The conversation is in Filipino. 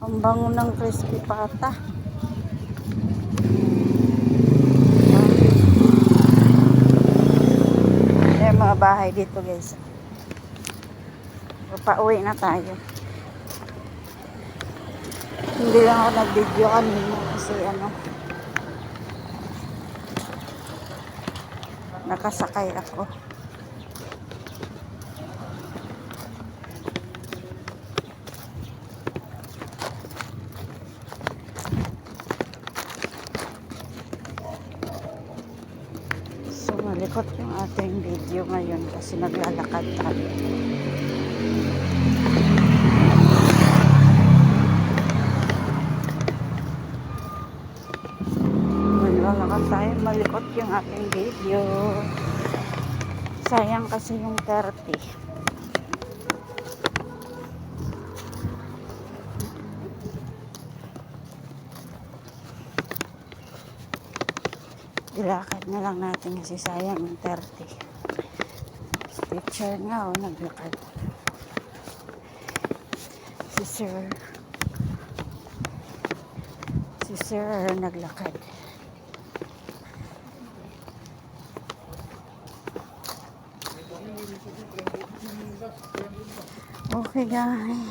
Ang bango ng crispy pata. May mga bahay dito guys. Pauwi na tayo. Hindi lang ako nag-video kanina kasi nakasakay ako. So malikot yung ating video ngayon kasi naglalakad tayo. Maglalakas tayo, malikot yung ating video. Sayang kasi yung 30. Ilakad na lang natin kasi sayang yung 30. Teacher nga naglakad. Si sir naglakad. Okay guys.